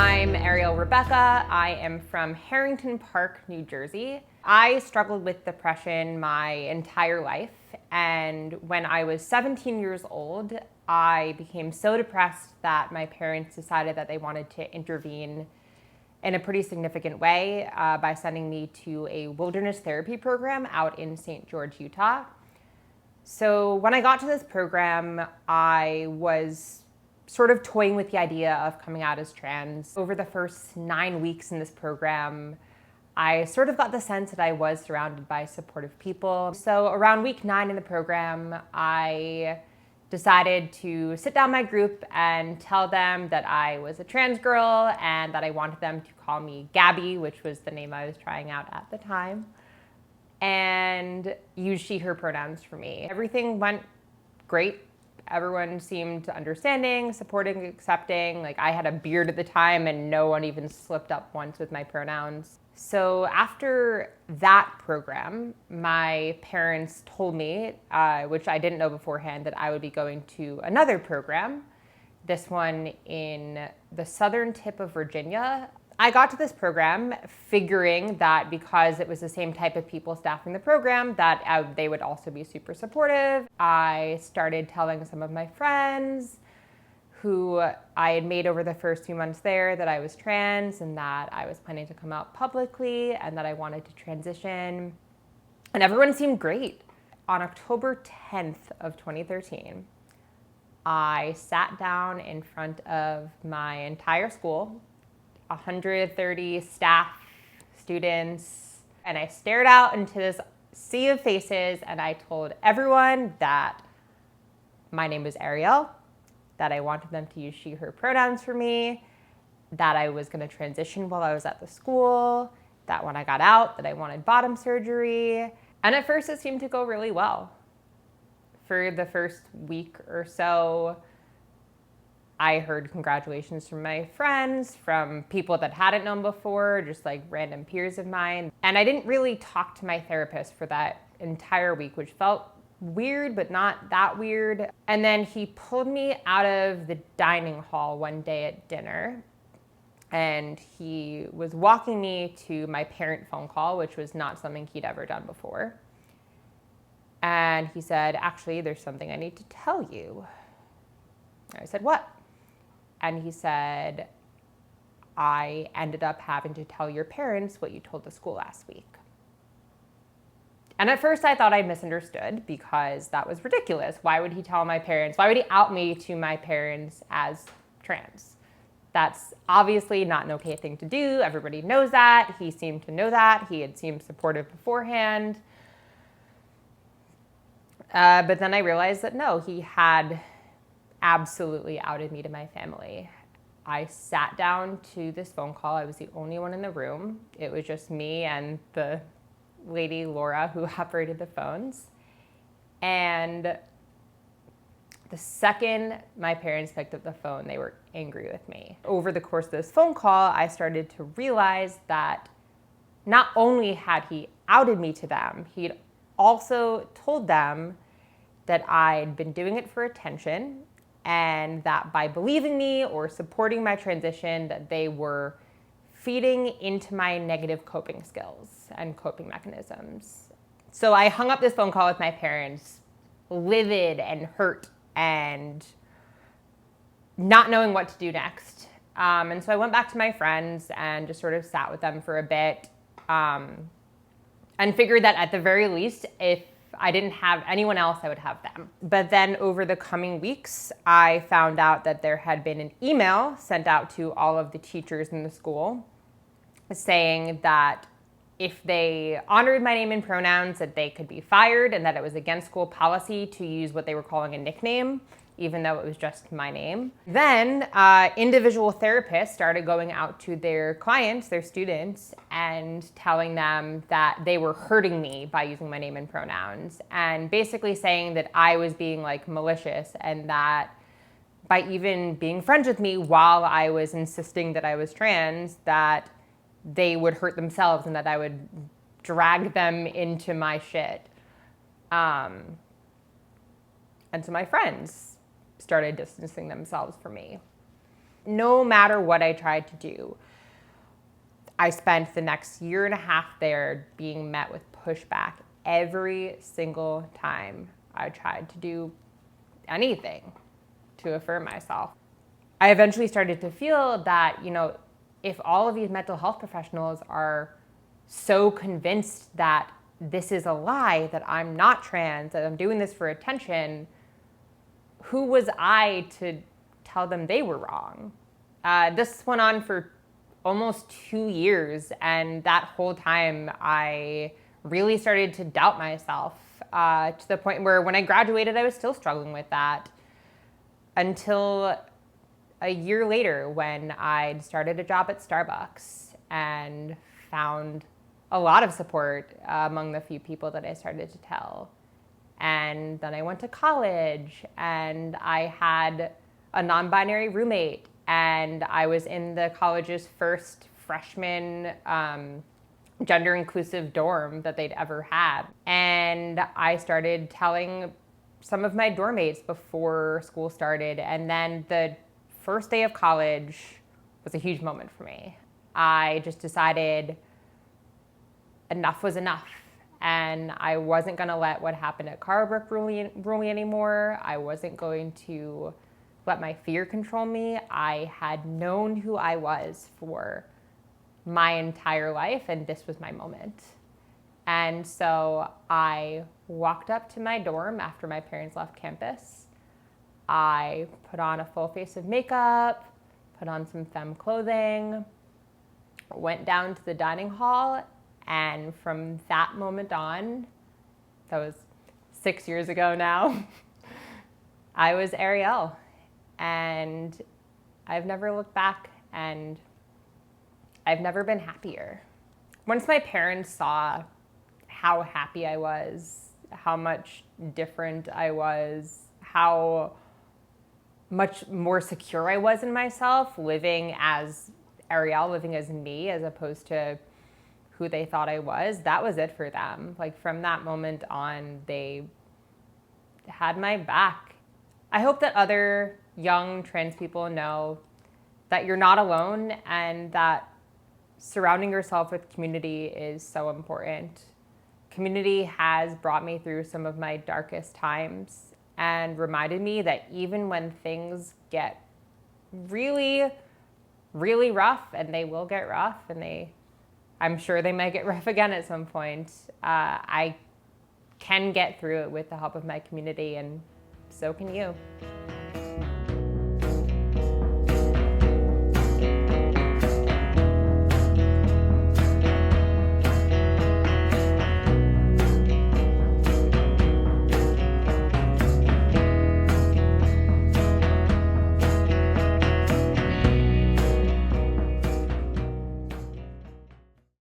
I'm Arielle Rebecca. I am from Harrington Park, New Jersey. I struggled with depression my entire life, and when I was 17 years old, I became so depressed that my parents decided that they wanted to intervene in a pretty significant way by sending me to a wilderness therapy program out in St. George, Utah. So when I got to this program, I was sort of toying with the idea of coming out as trans. Over the first 9 weeks in this program, I sort of got the sense that I was surrounded by supportive people. So around week 9 in the program, I decided to sit down my group and tell them that I was a trans girl and that I wanted them to call me Gabby, which was the name I was trying out at the time, and use she, her pronouns for me. Everything went great. Everyone seemed understanding, supporting, accepting. Like, I had a beard at the time and no one even slipped up once with my pronouns. So after that program, my parents told me, which I didn't know beforehand, that I would be going to another program, this one in the southern tip of Virginia. I got to this program figuring that because it was the same type of people staffing the program, that they would also be super supportive. I started telling some of my friends who I had made over the first few months there that I was trans and that I was planning to come out publicly and that I wanted to transition. And everyone seemed great. On October 10th of 2013, I sat down in front of my entire school, 130 staff, students, and I stared out into this sea of faces and I told everyone that my name was Arielle, that I wanted them to use she, her pronouns for me, that I was gonna transition while I was at the school, that when I got out, that I wanted bottom surgery. And at first it seemed to go really well. For the first week or so, I heard congratulations from my friends, from people that hadn't known before, just like random peers of mine. And I didn't really talk to my therapist for that entire week, which felt weird, but not that weird. And then he pulled me out of the dining hall one day at dinner, and he was walking me to my parent phone call, which was not something he'd ever done before. And he said, "Actually, there's something I need to tell you." I said, "What?" And he said, "I ended up having to tell your parents what you told the school last week." And at first I thought I misunderstood because that was ridiculous. Why would he tell my parents? Why would he out me to my parents as trans? That's obviously not an okay thing to do. Everybody knows that. He seemed to know that. He had seemed supportive beforehand. But then I realized that no, he had absolutely outed me to my family. I sat down to this phone call. I was the only one in the room. It was just me and the lady, Laura, who operated the phones. And the second my parents picked up the phone, they were angry with me. Over the course of this phone call, I started to realize that not only had he outed me to them, he'd also told them that I'd been doing it for attention, and that by believing me or supporting my transition, that they were feeding into my negative coping skills and coping mechanisms. So I hung up this phone call with my parents, livid and hurt and not knowing what to do next. And so I went back to my friends and just sort of sat with them for a bit, and figured that at the very least, if I didn't have anyone else, I would have them. But then over the coming weeks, I found out that there had been an email sent out to all of the teachers in the school saying that if they honored my name and pronouns, that they could be fired, and that it was against school policy to use what they were calling a nickname, even though it was just my name. Then individual therapists started going out to their clients, their students, and telling them that they were hurting me by using my name and pronouns, and basically saying that I was being like malicious, and that by even being friends with me while I was insisting that I was trans, that they would hurt themselves and that I would drag them into my shit. And so my friends started distancing themselves from me. No matter what I tried to do, I spent the next year and a half there being met with pushback every single time I tried to do anything to affirm myself. I eventually started to feel that, if all of these mental health professionals are so convinced that this is a lie, that I'm not trans, that I'm doing this for attention, who was I to tell them they were wrong? This went on for almost 2 years, and that whole time I really started to doubt myself, to the point where when I graduated, I was still struggling with that until a year later when I'd started a job at Starbucks and found a lot of support among the few people that I started to tell. And then I went to college and I had a non-binary roommate, and I was in the college's first freshman gender inclusive dorm that they'd ever had. And I started telling some of my dorm mates before school started. And then the first day of college was a huge moment for me. I just decided enough was enough. And I wasn't going to let what happened at Carbrook rule me anymore. I wasn't going to let my fear control me. I had known who I was for my entire life, and this was my moment. And so I walked up to my dorm after my parents left campus. I put on a full face of makeup, put on some femme clothing, went down to the dining hall, and from that moment on, that was 6 years ago now, I was Arielle. And I've never looked back, and I've never been happier. Once my parents saw how happy I was, how much different I was, how much more secure I was in myself, living as Arielle, living as me, as opposed to who they thought I was, that was it for them. Like, from that moment on, they had my back. I hope that other young trans people know that you're not alone, and that surrounding yourself with community is so important. Community has brought me through some of my darkest times and reminded me that even when things get really, really rough, and they will get rough, and I'm sure they might get rough again at some point, I can get through it with the help of my community, and so can you.